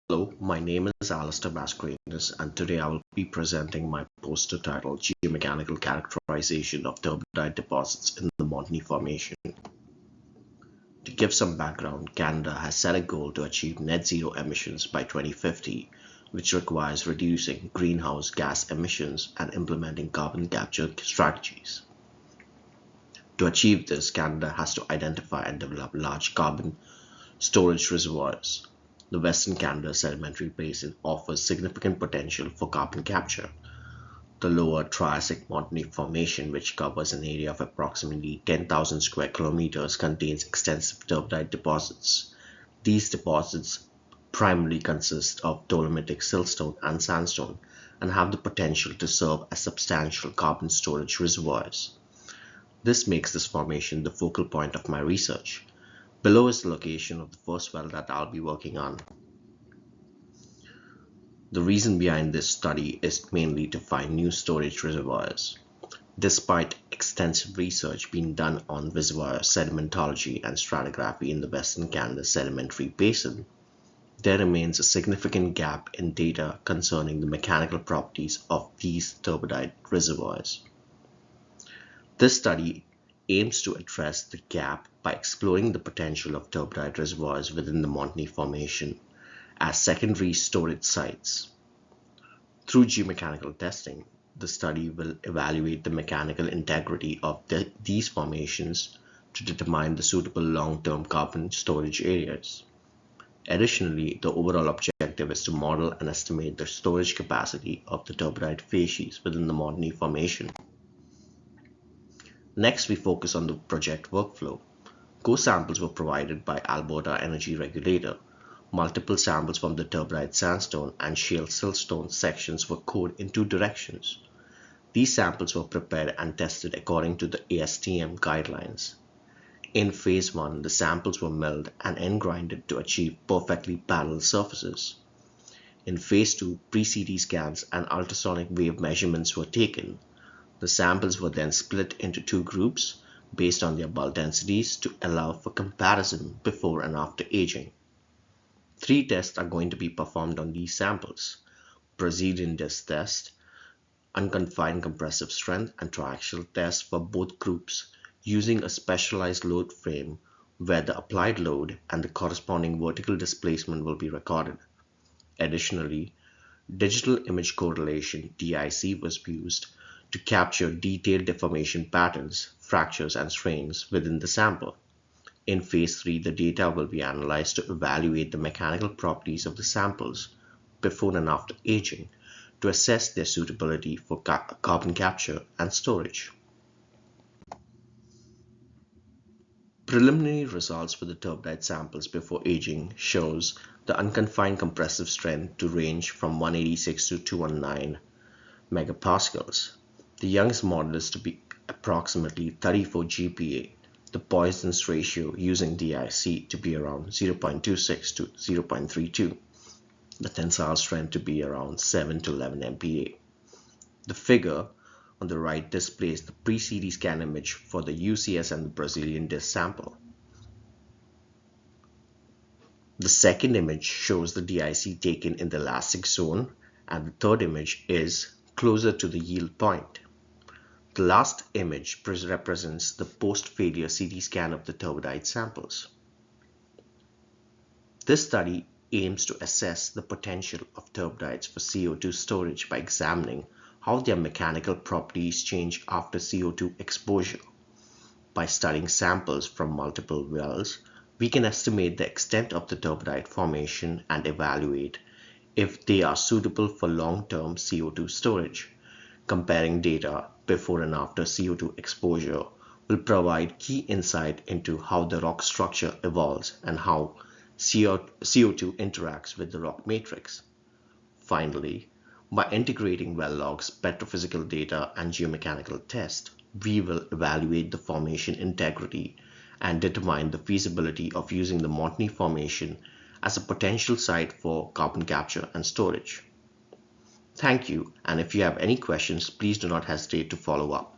Hello, my name is Alistair Mascarenhas, and today I will be presenting my poster titled Geomechanical Characterization of Turbidite Deposits in the Montney Formation. To give some background, Canada has set a goal to achieve net zero emissions by 2050, which requires reducing greenhouse gas emissions and implementing carbon capture strategies. To achieve this, Canada has to identify and develop large carbon storage reservoirs. The Western Canada Sedimentary Basin offers significant potential for carbon capture. The lower Triassic Montney Formation, which covers an area of approximately 10,000 square kilometers, contains extensive turbidite deposits. These deposits primarily consist of dolomitic siltstone and sandstone and have the potential to serve as substantial carbon storage reservoirs. This makes this formation the focal point of my research. Below is the location of the first well that I'll be working on. The reason behind this study is mainly to find new storage reservoirs. Despite extensive research being done on reservoir sedimentology and stratigraphy in the Western Canada Sedimentary Basin, there remains a significant gap in data concerning the mechanical properties of these turbidite reservoirs. This study aims to address the gap by exploring the potential of turbidite reservoirs within the Montney Formation as secondary storage sites. Through geomechanical testing, the study will evaluate the mechanical integrity of these formations to determine the suitable long-term carbon storage areas. Additionally, the overall objective is to model and estimate the storage capacity of the turbidite facies within the Montney Formation. Next, we focus on the project workflow. Core samples were provided by Alberta Energy Regulator. Multiple samples from the turbidite sandstone and shale siltstone sections were cored in two directions. These samples were prepared and tested according to the ASTM guidelines. In phase 1, the samples were milled and end-grinded to achieve perfectly parallel surfaces. In phase 2, pre-CT scans and ultrasonic wave measurements were taken. The samples were then split into two groups based on their bulk densities to allow for comparison before and after aging. 3 tests are going to be performed on these samples: Brazilian disc test, unconfined compressive strength, and triaxial test for both groups using a specialized load frame where the applied load and the corresponding vertical displacement will be recorded. Additionally, digital image correlation (DIC) was used to capture detailed deformation patterns, fractures, and strains within the sample. In phase 3, the data will be analyzed to evaluate the mechanical properties of the samples before and after aging to assess their suitability for carbon capture and storage. Preliminary results for the turbidite samples before aging shows the unconfined compressive strength to range from 186 to 219 megapascals. The Young's modulus to be approximately 34 GPa, the Poisson's ratio using DIC to be around 0.26 to 0.32, the tensile strength to be around 7 to 11 MPa. The figure on the right displays the pre-CT scan image for the UCS and the Brazilian disc sample. The second image shows the DIC taken in the elastic zone, and the third image is closer to the yield point. The last image represents the post-failure CT scan of the turbidite samples. This study aims to assess the potential of turbidites for CO2 storage by examining how their mechanical properties change after CO2 exposure. By studying samples from multiple wells, we can estimate the extent of the turbidite formation and evaluate if they are suitable for long-term CO2 storage. Comparing data before and after CO2 exposure will provide key insight into how the rock structure evolves and how CO2 interacts with the rock matrix. Finally, by integrating well logs, petrophysical data, and geomechanical tests, we will evaluate the formation integrity and determine the feasibility of using the Montney Formation as a potential site for carbon capture and storage. Thank you, and if you have any questions, please do not hesitate to follow up.